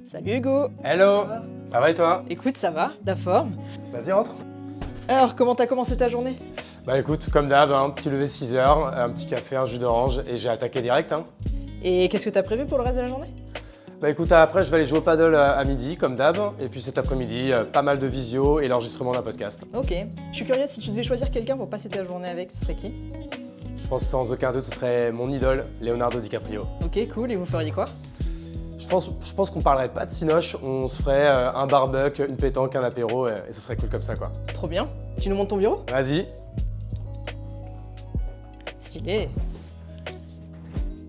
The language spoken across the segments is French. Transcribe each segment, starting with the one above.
Salut Hugo. Hello. Ça va? Ça va et toi? Écoute, ça va, la forme. Vas-y, rentre. Alors, comment t'as commencé ta journée? Bah écoute, comme d'hab, un petit lever 6h, un petit café, un jus d'orange et j'ai attaqué direct. Et qu'est-ce que t'as prévu pour le reste de la journée? Bah écoute, après je vais aller jouer au paddle à midi, comme d'hab. Et puis cet après-midi, pas mal de visio et l'enregistrement d'un podcast. Ok. Je suis curieuse, si tu devais choisir quelqu'un pour passer ta journée avec, ce serait qui? Je pense que sans aucun doute, ce serait mon idole, Leonardo DiCaprio. Ok, cool. Et vous feriez quoi? Je pense qu'on parlerait pas de cinoche, on se ferait un barbecue, une pétanque, un apéro et ce serait cool comme ça quoi. Trop bien. Tu nous montres ton bureau? Vas-y. Stylé.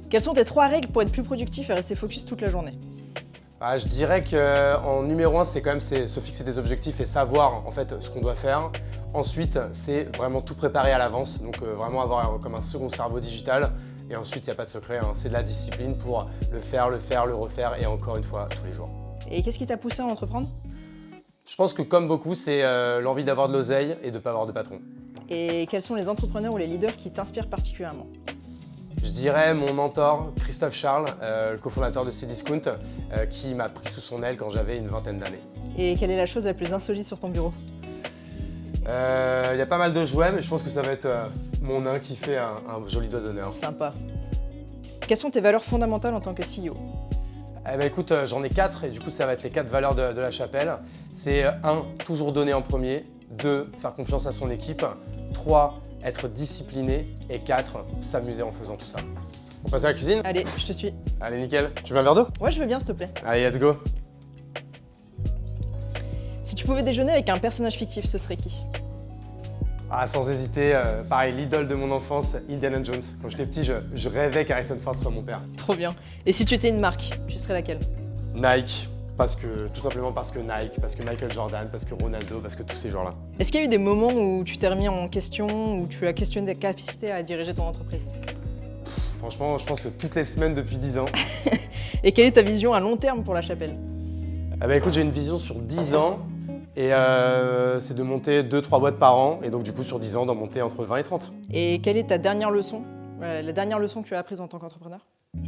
Quelles sont tes 3 règles pour être plus productif et rester focus toute la journée? Ah, je dirais qu'en numéro 1, c'est quand même se fixer des objectifs et savoir en fait ce qu'on doit faire. Ensuite, c'est vraiment tout préparer à l'avance, donc vraiment avoir comme un second cerveau digital. Et ensuite, il n'y a pas de secret, c'est de la discipline pour le faire, le refaire et encore une fois tous les jours. Et qu'est-ce qui t'a poussé à entreprendre? Je pense que comme beaucoup, c'est l'envie d'avoir de l'oseille et de ne pas avoir de patron. Et quels sont les entrepreneurs ou les leaders qui t'inspirent particulièrement? Je dirais mon mentor, Christophe Charles, le cofondateur de Cdiscount, qui m'a pris sous son aile quand j'avais une vingtaine d'années. Et quelle est la chose la plus insolite sur ton bureau? Il y a pas mal de jouets, mais je pense que ça va être mon nain qui fait un joli doigt d'honneur. Sympa. Quelles sont tes valeurs fondamentales en tant que CEO? Eh ben écoute, j'en ai 4 et du coup ça va être les 4 valeurs de la chapelle. C'est 1, toujours donner en premier, 2, faire confiance à son équipe, 3, être discipliné et 4, s'amuser en faisant tout ça. On passe à la cuisine? Allez, je te suis. Allez nickel, tu veux un verre d'eau? Ouais, je veux bien, s'il te plaît. Allez, let's go. Si tu pouvais déjeuner avec un personnage fictif, ce serait qui? Ah, sans hésiter, pareil, l'idole de mon enfance, Indiana Jones. Quand j'étais petit, je rêvais qu'Harrison Ford soit mon père. Trop bien. Et si tu étais une marque, tu serais laquelle? Nike, tout simplement parce que Nike, parce que Michael Jordan, parce que Ronaldo, parce que tous ces joueurs-là. Est-ce qu'il y a eu des moments où tu t'es remis en question, où tu as questionné ta capacité à diriger ton entreprise? Franchement, je pense que toutes les semaines depuis 10 ans. Et quelle est ta vision à long terme pour la chapelle? Ah bah écoute, j'ai une vision sur 10 ans et c'est de monter 2-3 boîtes par an et donc du coup sur 10 ans d'en monter entre 20 et 30. Et quelle est ta dernière leçon, la dernière leçon que tu as apprise en tant qu'entrepreneur?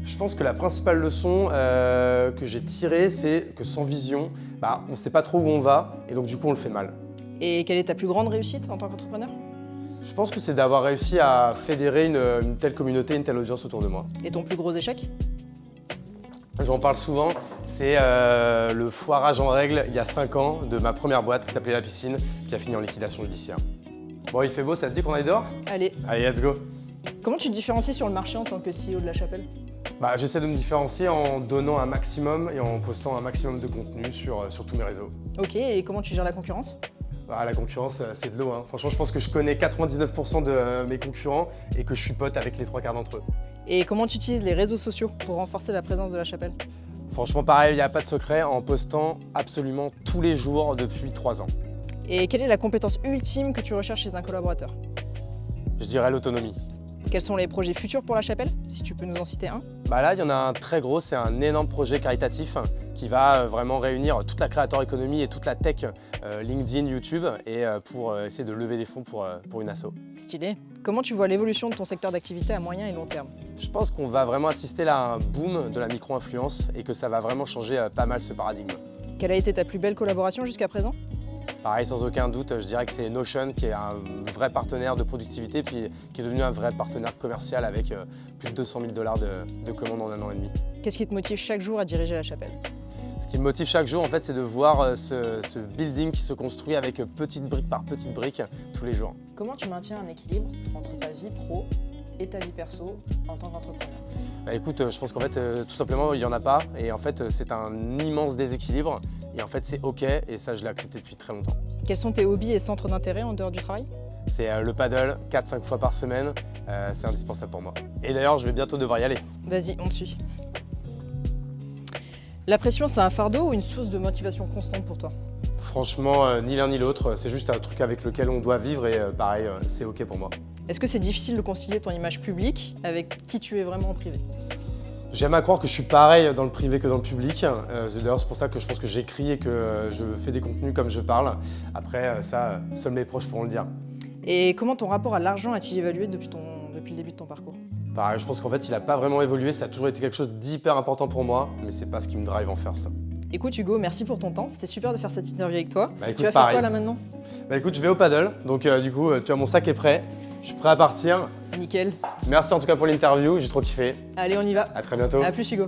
Je pense que la principale leçon que j'ai tirée, c'est que sans vision, on ne sait pas trop où on va et donc du coup on le fait mal. Et quelle est ta plus grande réussite en tant qu'entrepreneur? Je pense que c'est d'avoir réussi à fédérer une telle communauté, une telle audience autour de moi. Et ton plus gros échec? J'en parle souvent, c'est le foirage en règle il y a 5 ans de ma première boîte qui s'appelait La Piscine, qui a fini en liquidation judiciaire. Bon, il fait beau, ça te dit qu'on aille dehors? Allez. Allez, let's go. Comment tu te différencies sur le marché en tant que CEO de la chapelle? J'essaie de me différencier en donnant un maximum et en postant un maximum de contenu sur tous mes réseaux. Ok, et comment tu gères la concurrence? La concurrence, c'est de l'eau. Franchement, je pense que je connais 99% de mes concurrents et que je suis pote avec les 3/4 d'entre eux. Et comment tu utilises les réseaux sociaux pour renforcer la présence de la chapelle? Franchement, pareil, il n'y a pas de secret, en postant absolument tous les jours depuis 3 ans. Et quelle est la compétence ultime que tu recherches chez un collaborateur? Je dirais l'autonomie. Quels sont les projets futurs pour la chapelle, si tu peux nous en citer un? Là, il y en a un très gros, c'est un énorme projet caritatif qui va vraiment réunir toute la creator economy et toute la tech LinkedIn, YouTube et pour essayer de lever des fonds pour une asso. Stylé. Comment tu vois l'évolution de ton secteur d'activité à moyen et long terme? Je pense qu'on va vraiment assister là à un boom de la micro-influence et que ça va vraiment changer pas mal ce paradigme. Quelle a été ta plus belle collaboration jusqu'à présent? Pareil, sans aucun doute, je dirais que c'est Notion qui est un vrai partenaire de productivité puis qui est devenu un vrai partenaire commercial avec plus de 200 000 $ de commandes en 1 an et demi. Qu'est-ce qui te motive chaque jour à diriger la chapelle? Ce qui me motive chaque jour, en fait, c'est de voir ce building qui se construit avec petite brique par petite brique tous les jours. Comment tu maintiens un équilibre entre ta vie pro et ta vie perso en tant qu'entrepreneur? Écoute, je pense qu'en fait, tout simplement, il n'y en a pas. Et en fait, c'est un immense déséquilibre. Et en fait, c'est OK. Et ça, je l'ai accepté depuis très longtemps. Quels sont tes hobbies et centres d'intérêt en dehors du travail? C'est le paddle, 4-5 fois par semaine. C'est indispensable pour moi. Et d'ailleurs, je vais bientôt devoir y aller. Vas-y, on te suit. La pression, c'est un fardeau ou une source de motivation constante pour toi? Franchement, ni l'un ni l'autre. C'est juste un truc avec lequel on doit vivre. Et pareil, c'est OK pour moi. Est-ce que c'est difficile de concilier ton image publique avec qui tu es vraiment en privé? J'aime à croire que je suis pareil dans le privé que dans le public. D'ailleurs, c'est pour ça que je pense que j'écris et que je fais des contenus comme je parle. Après, ça, seuls mes proches pourront le dire. Et comment ton rapport à l'argent a-t-il évolué depuis le début de ton parcours? Pareil, je pense qu'en fait, il n'a pas vraiment évolué. Ça a toujours été quelque chose d'hyper important pour moi, mais c'est pas ce qui me drive en first. Écoute Hugo, merci pour ton temps, c'était super de faire cette interview avec toi. Bah, écoute, Tu vas faire pareil. quoi là maintenant? Bah écoute, je vais au paddle, donc du coup, tu vois, mon sac est prêt. Je suis prêt à partir. Nickel. Merci en tout cas pour l'interview, j'ai trop kiffé. Allez, on y va. À très bientôt. À plus Hugo.